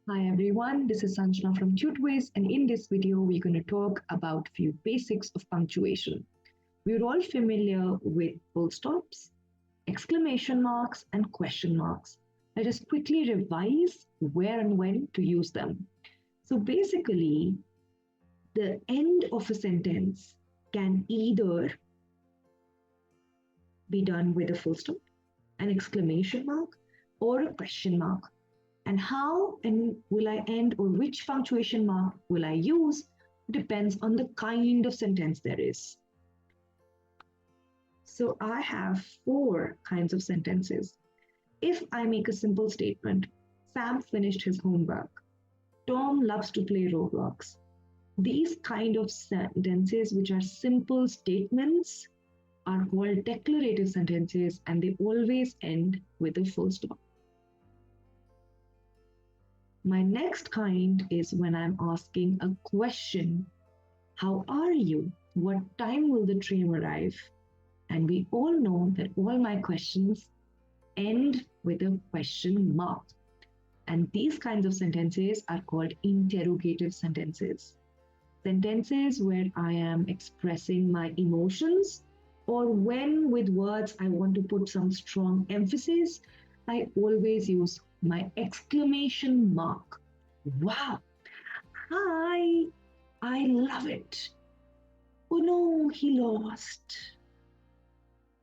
Hi everyone, this is Sanjana from Tuteways, and in this video we're going to talk about few basics of punctuation. We're all familiar with full stops, exclamation marks, and question marks. Let us quickly revise where and when to use them. So basically, the end of a sentence can either be done with a full stop, an exclamation mark, or a question mark. And how and will I end or which punctuation mark will I use depends on the kind of sentence there is. So I have four kinds of sentences. If I make a simple statement, Sam finished his homework. Tom loves to play Roblox. These kind of sentences, which are simple statements, are called declarative sentences and they always end with a full stop. My next kind is when I'm asking a question. How are you? What time will the train arrive? And we all know that all my questions end with a question mark. And these kinds of sentences are called interrogative sentences. Sentences where I am expressing my emotions or when with words I want to put some strong emphasis, I always use my exclamation mark. Wow! Hi! I love it. Oh no, he lost.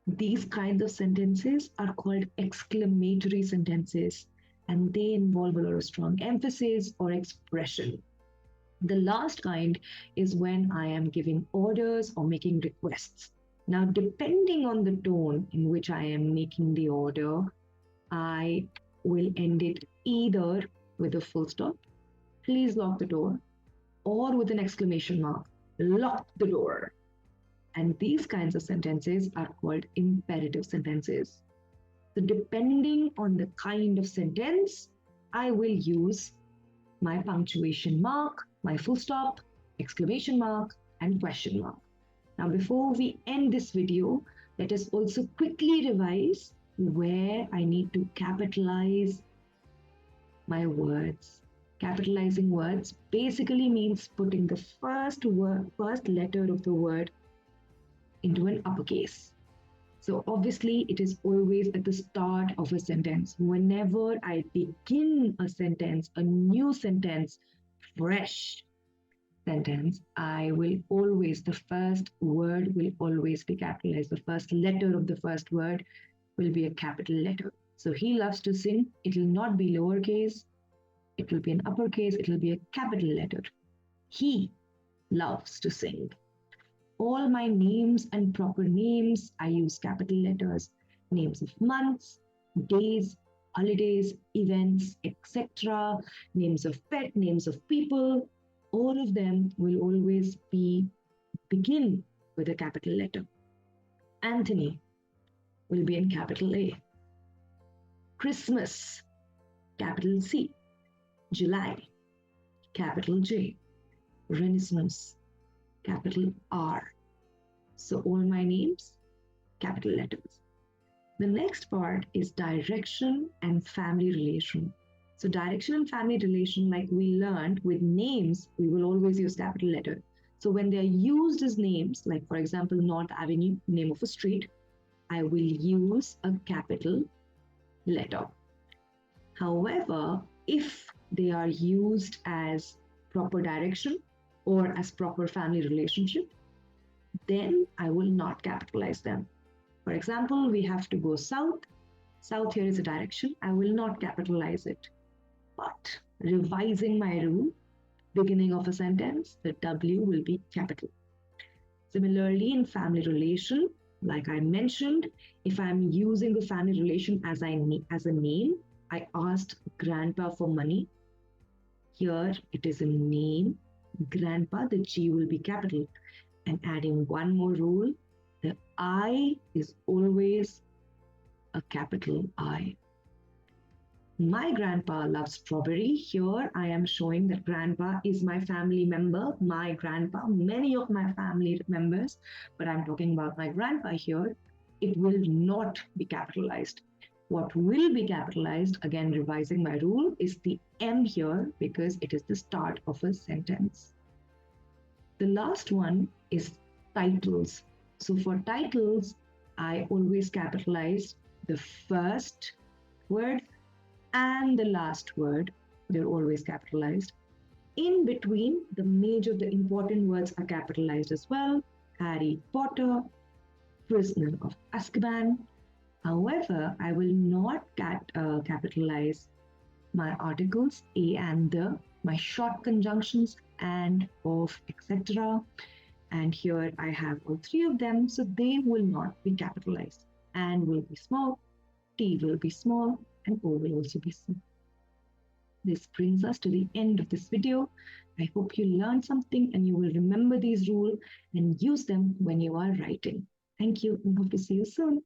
These kinds of sentences are called exclamatory sentences and they involve a lot of strong emphasis or expression. The last kind is when I am giving orders or making requests. Now, depending on the tone in which I am making the order, I will end it either with a full stop, please lock the door, or with an exclamation mark, lock the door. And these kinds of sentences are called imperative sentences. So depending on the kind of sentence, I will use my punctuation mark, my full stop, exclamation mark, and question mark. Now, before we end this video, let us also quickly revise where I need to capitalize my words. Capitalizing words basically means putting the first letter of the word into an uppercase. So obviously it is always at the start of a sentence. Whenever I begin a sentence, a new sentence, fresh sentence, the first word will always be capitalized. The first letter of the first word will be a capital letter. So he loves to sing. It will not be lowercase. It will be an uppercase. It will be a capital letter. He loves to sing. All my names and proper names, I use capital letters. Names of months, days, holidays, events, etc. Names of pet, names of people, all of them will always begin with a capital letter. Anthony will be in capital A. Christmas, capital C. July, capital J. Renaissance, capital R. So all my names, capital letters. The next part is direction and family relation. So direction and family relation, like we learned with names, we will always use capital letter. So when they're used as names, like for example, North Avenue, name of a street, I will use a capital letter. However, if they are used as proper direction or as proper family relationship, then I will not capitalize them. For example, we have to go south. South here is a direction. I will not capitalize it. But revising my rule, beginning of a sentence, the W will be capital. Similarly, in family relation, like I mentioned, if I'm using the family relation as a name, I asked grandpa for money. Here it is a name. Grandpa, the G will be capital. And adding one more rule, the I is always a capital I. My grandpa loves strawberry. Here I am showing that grandpa is my family member. My grandpa, many of my family members, but I'm talking about my grandpa here. It will not be capitalized. What will be capitalized, again revising my rule, is the M here because it is the start of a sentence. The last one is titles. So for titles, I always capitalize the first word and the last word. They're always capitalized. In between, the important words are capitalized as well. Harry Potter, Prisoner of Azkaban. However, I will not capitalize my articles, a and the, my short conjunctions, and, of, etc. And here I have all three of them, so they will not be capitalized. And will be small, T will be small, and O will also be small. This brings us to the end of this video. I hope you learned something and you will remember these rules and use them when you are writing. Thank you and hope to see you soon.